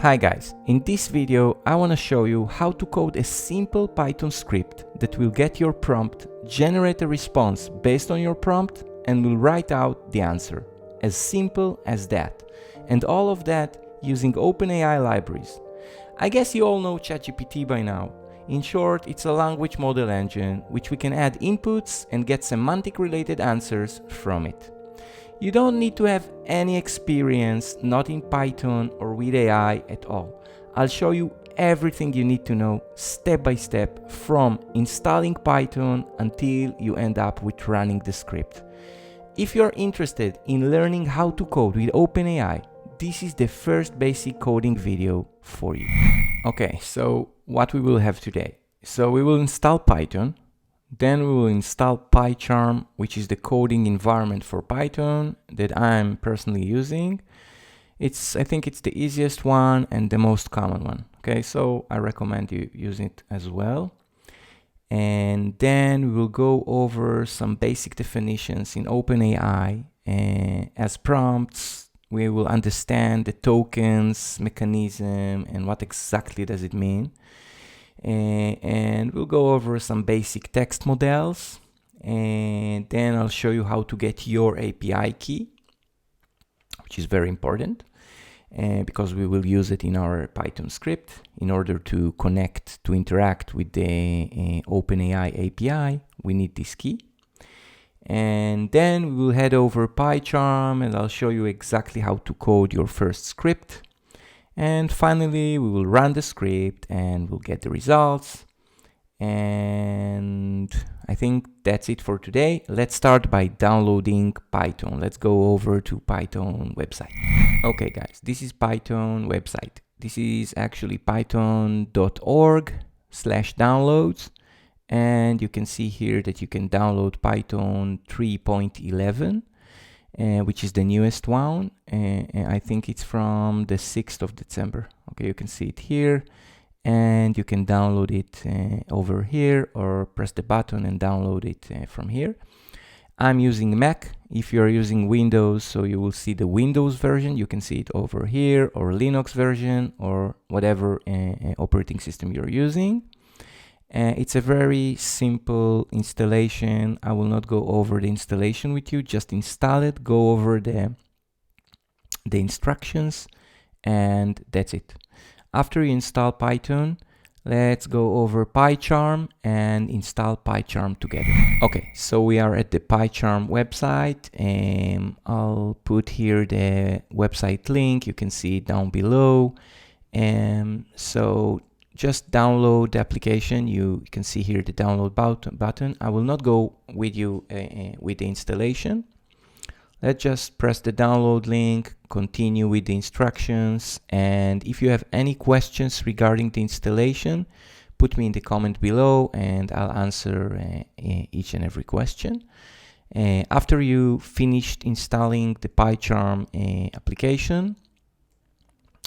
Hi guys, in this video I want to show you how to code a simple Python script that will get your prompt, generate a response based on your prompt, and will write out the answer. As simple as that. And all of that using OpenAI libraries. I guess you all know ChatGPT by now. In short, it's a language model engine which we can add inputs and get semantic related answers from it. You don't need to have any experience, not in Python or with AI at all. I'll show you everything you need to know step by step from installing Python until you end up with running the script. If you're interested in learning how to code with OpenAI, this is the first basic coding video for you. Okay, so what we will have today. So we will install Python. Then we will install PyCharm, which is the coding environment for Python that I'm personally using. I think it's the easiest one and the most common one. Okay, so I recommend you use it as well. And then we will go over some basic definitions in OpenAI as prompts. We will understand the tokens mechanism and what exactly does it mean. And we'll go over some basic text models, and then I'll show you how to get your API key, which is very important because we will use it in our Python script in order to connect, to interact with the OpenAI API. We need this key. And then we will head over PyCharm and I'll show you exactly how to code your first script. And finally, we will run the script and we'll get the results. And I think that's it for today. Let's start by downloading Python. Let's go over to Python website. Okay, guys, this is Python website. This is actually python.org/downloads. And you can see here that you can download Python 3.11. Which is the newest one. I think it's from the 6th of December. Okay, you can see it here. And you can download it over here or press the button and download it from here. I'm using Mac. If you're using Windows, so you will see the Windows version. You can see it over here, or Linux version, or whatever operating system you're using. It's a very simple installation. I will not go over the installation with you, just install it, go over the instructions, and that's it. After you install Python, let's go over PyCharm and install PyCharm together. Okay, so we are at the PyCharm website, and I'll put here the website link. You can see it down below. So just download the application. You can see here the download button. I will not go with you with the installation. Let's just press the download link, continue with the instructions. And if you have any questions regarding the installation, put me in the comment below and I'll answer each and every question. After you finished installing the PyCharm application,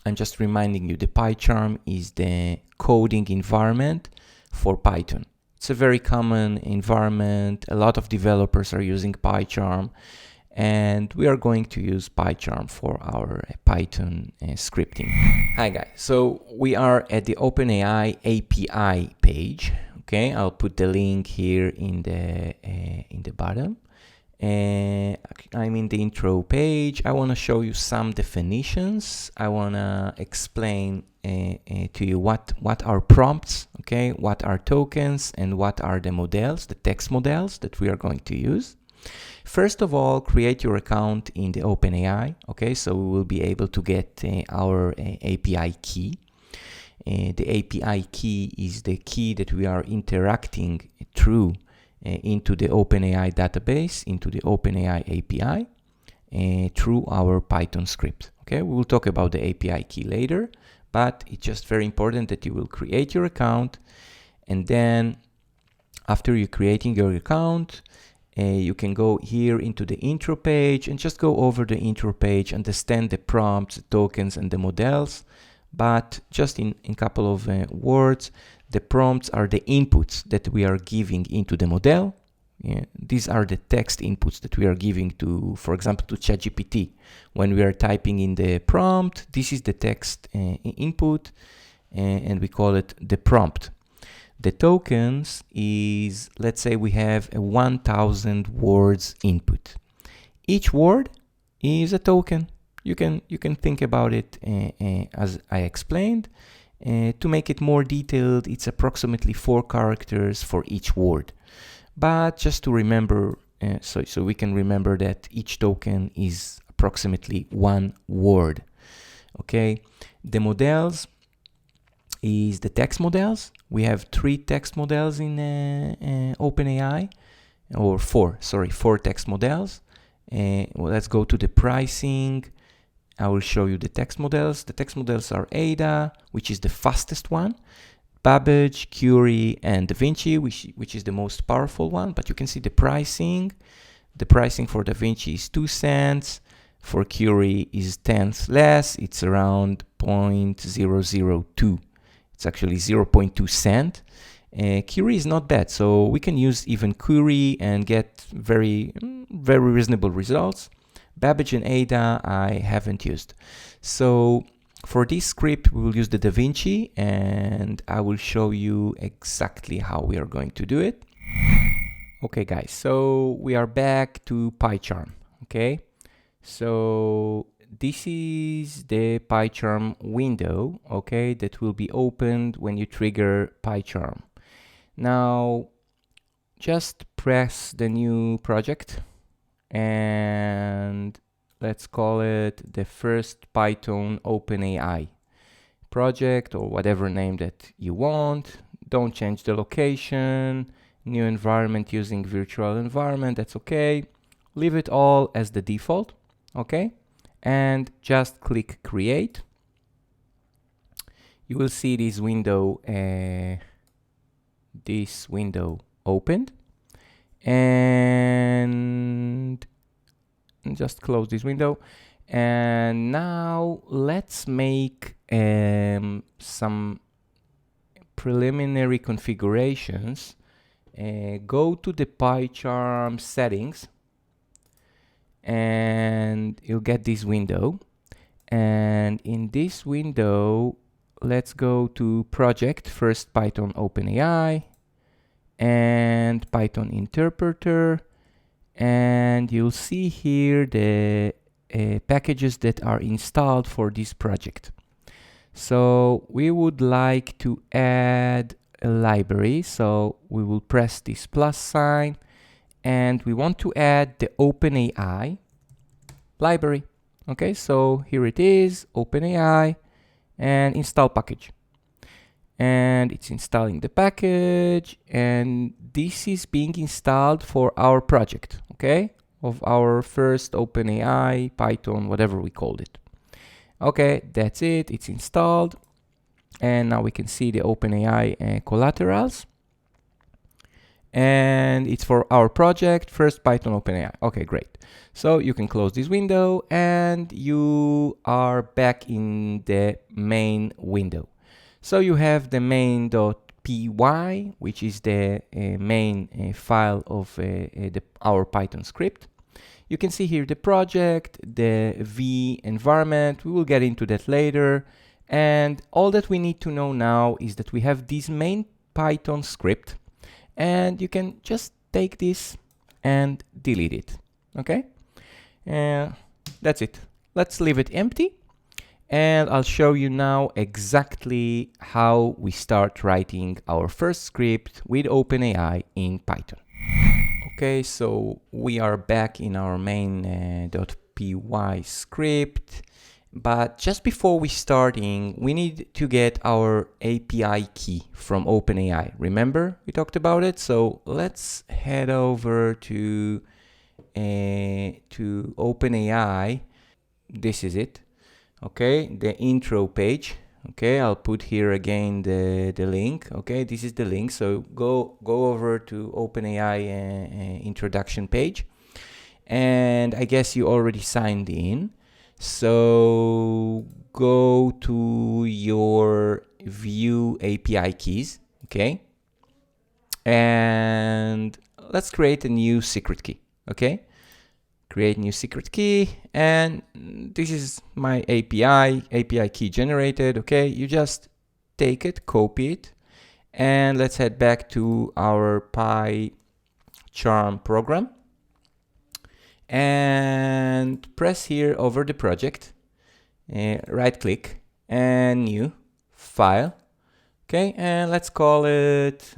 I'm just reminding you, the PyCharm is the coding environment for Python. It's a very common environment. A lot of developers are using PyCharm, and we are going to use PyCharm for our Python scripting. Hi guys, so we are at the OpenAI API page. Okay, I'll put the link here in the bottom. I'm in the intro page. I want to show you some definitions. I want to explain to you what are prompts, okay, what are tokens, and what are the models, the text models that we are going to use. First of all, create your account in the OpenAI, okay, so we will be able to get our API key. The API key is the key that we are interacting through into the OpenAI database, into the OpenAI API through our Python script. Okay, we will talk about the API key later, but it's just very important that you will create your account, and then after you're creating your account, you can go here into the intro page and just go over the intro page, understand the prompts, the tokens, and the models. But just in a couple of words, the prompts are the inputs that we are giving into the model. Yeah, these are the text inputs that we are giving to, for example, to ChatGPT. When we are typing in the prompt, this is the text input, and we call it the prompt. The tokens is, let's say we have a 1000 words input. Each word is a token. You can think about it as I explained. To make it more detailed, it's approximately 4 characters for each word. But just to remember, so we can remember that each token is approximately 1 word. Okay, the models is the text models. We have 3 text models in OpenAI, or 4 text models. Well, let's go to the pricing. I will show you the text models. The text models are Ada, which is the fastest one, Babbage, Curie, and DaVinci, which is the most powerful one. But you can see the pricing. The pricing for DaVinci is 2 cents. For Curie is 10th less. It's around 0.002. It's actually 0.2 cent. Curie is not bad, so we can use even Curie and get very reasonable results. Babbage and Ada I haven't used. So for this script, we will use the DaVinci, and I will show you exactly how we are going to do it. Okay, guys, so we are back to PyCharm, okay? So this is the PyCharm window, okay, that will be opened when you trigger PyCharm. Now, just press the new project, and let's call it the first Python OpenAI project, or whatever name that you want. Don't change the location. New environment using virtual environment, that's okay. Leave it all as the default, okay? And just click create. You will see this window opened, and just close this window. And now let's make some preliminary configurations. Go to the PyCharm settings, and you'll get this window. And in this window, let's go to project, first Python OpenAI, and Python interpreter. And you'll see here the packages that are installed for this project. So we would like to add a library. So we will press this plus sign, and we want to add the OpenAI library. Okay, so here it is, OpenAI, and install package. And it's installing the package, and this is being installed for our project, okay, of our first OpenAI, Python, whatever we called it. Okay, that's it, it's installed. And now we can see the OpenAI collaterals. And it's for our project, first Python OpenAI. Okay, great. So you can close this window, and you are back in the main window. So you have the main.py, which is the main file of our Python script. You can see here the project, the V environment. We will get into that later. And all that we need to know now is that we have this main Python script, and you can just take this and delete it, okay? That's it. Let's leave it empty. And I'll show you now exactly how we start writing our first script with OpenAI in Python. Okay, so we are back in our main.py script, but just before we starting, we need to get our API key from OpenAI. Remember, we talked about it? So let's head over to OpenAI. This is it. Okay, the intro page. Okay, I'll put here again the link. Okay, this is the link. So go over to OpenAI introduction page, and I guess you already signed in. So go to your view API keys. Okay, and let's create a new secret key. Okay, create new secret key, and this is my API key generated. Okay, you just take it, copy it, and let's head back to our PyCharm program and press here over the project, right click and new file. Okay, and let's call it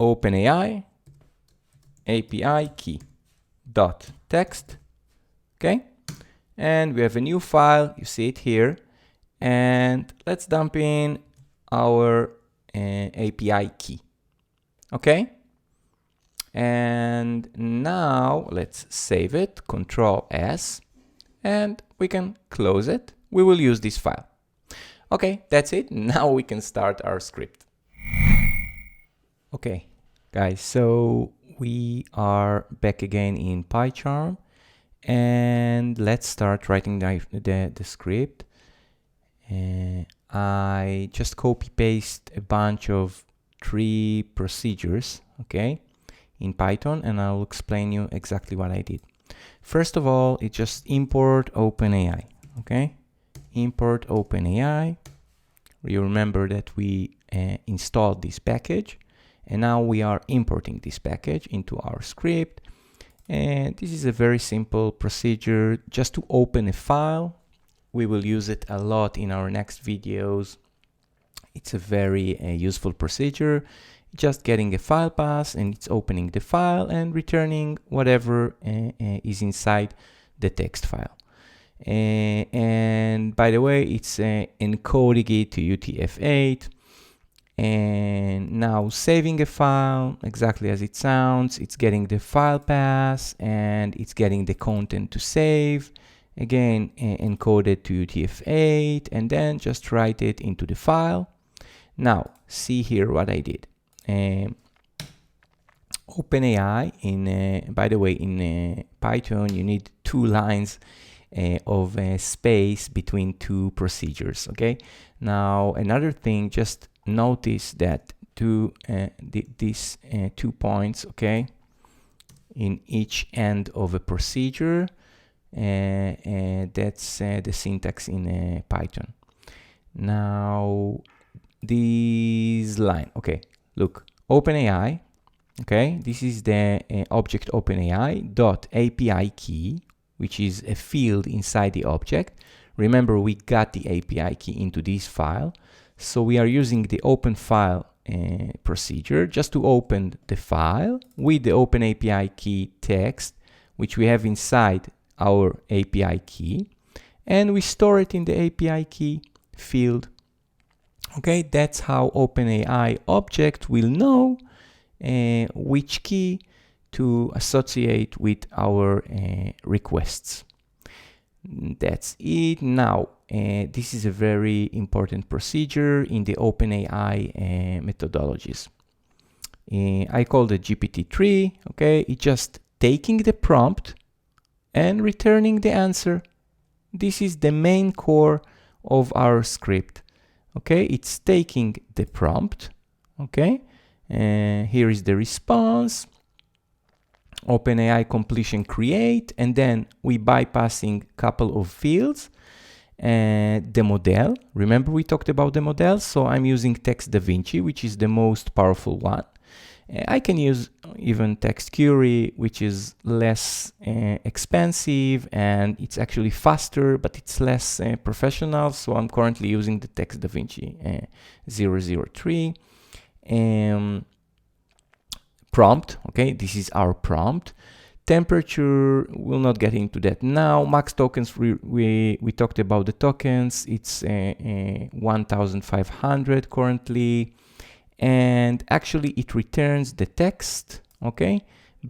OpenAI API key dot text. Okay, and we have a new file, you see it here, and let's dump in our API key. Okay, and now let's save it, Control S, and we can close it. We will use this file. Okay, that's it. Now we can start our script. Okay, guys, so we are back again in PyCharm, and let's start writing the script. I just copy paste a bunch of 3 procedures, okay, in Python, and I'll explain you exactly what I did. First of all, it just import OpenAI, okay? Import OpenAI. You remember that we installed this package, and now we are importing this package into our script. And this is a very simple procedure just to open a file. We will use it a lot in our next videos. It's a very useful procedure. Just getting a file path, and it's opening the file and returning whatever is inside the text file. And by the way, it's encoding it to UTF-8, and now saving a file exactly as it sounds. It's getting the file path and it's getting the content to save, again encoded to UTF-8, and then just write it into the file. Now see here what I did. OpenAI, by the way, in Python you need 2 lines of space between 2 procedures. Okay, now another thing, just notice that these 2 points, okay, in each end of a procedure, that's the syntax in Python. Now this line, okay, look, OpenAI, okay, this is the object OpenAI dot API key, which is a field inside the object. Remember, we got the API key into this file, so we are using the open file procedure just to open the file with the open API key text, which we have inside our API key, and we store it in the API key field. Okay, that's how OpenAI object will know which key to associate with our requests. That's it. Now, this is a very important procedure in the OpenAI methodologies. I call it GPT-3. Okay, it's just taking the prompt and returning the answer. This is the main core of our script. Okay, it's taking the prompt. Okay, here is the response. OpenAI completion create, and then we bypassing couple of fields. The model, remember we talked about the model, so I'm using Text DaVinci, which is the most powerful one. I can use even Text Query, which is less expensive, and it's actually faster, but it's less professional, so I'm currently using the Text DaVinci 003. Prompt, okay, this is our prompt. Temperature, we'll not get into that now. Max tokens, we talked about the tokens. It's 1,500 currently, and actually it returns the text, okay,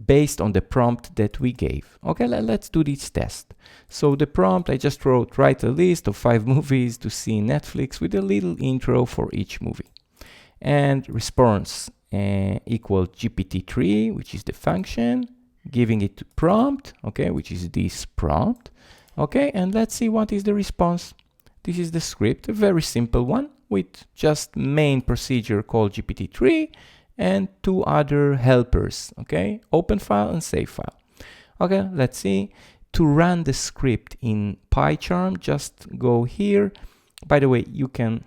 based on the prompt that we gave. Okay, let's do this test. So the prompt I just wrote, write a list of 5 movies to see in Netflix with a little intro for each movie, and response equal GPT-3, which is the function, giving it to prompt, okay, which is this prompt. Okay, and let's see what is the response. This is the script, a very simple one, with just main procedure called GPT-3 and two other helpers, okay? Open file and save file. Okay, let's see. To run the script in PyCharm, just go here. By the way, you can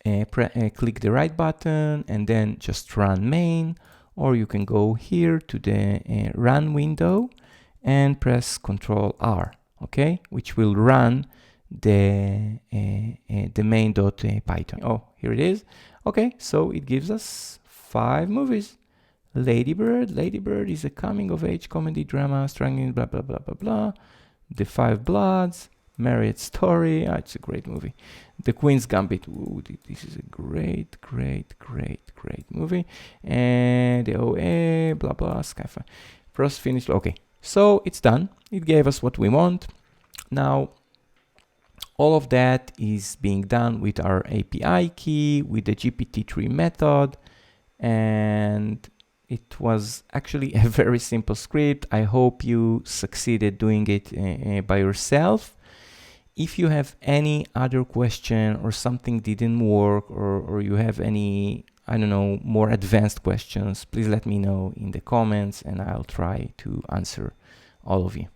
click the right button and then just run main, or you can go here to the run window and press Ctrl R, okay, which will run the main.python. Oh, here it is. Okay, so it gives us 5 movies. Lady Bird is a coming of age comedy drama struggling blah blah blah blah blah. The Five Bloods, Marriott Story, it's a great movie. The Queen's Gambit, ooh, this is a great movie. And the OA, blah blah, Skyfire. First finished, okay. So it's done. It gave us what we want. Now, all of that is being done with our API key, with the GPT-3 method, and it was actually a very simple script. I hope you succeeded doing it by yourself. If you have any other question or something didn't work, or you have any, I don't know, more advanced questions, please let me know in the comments and I'll try to answer all of you.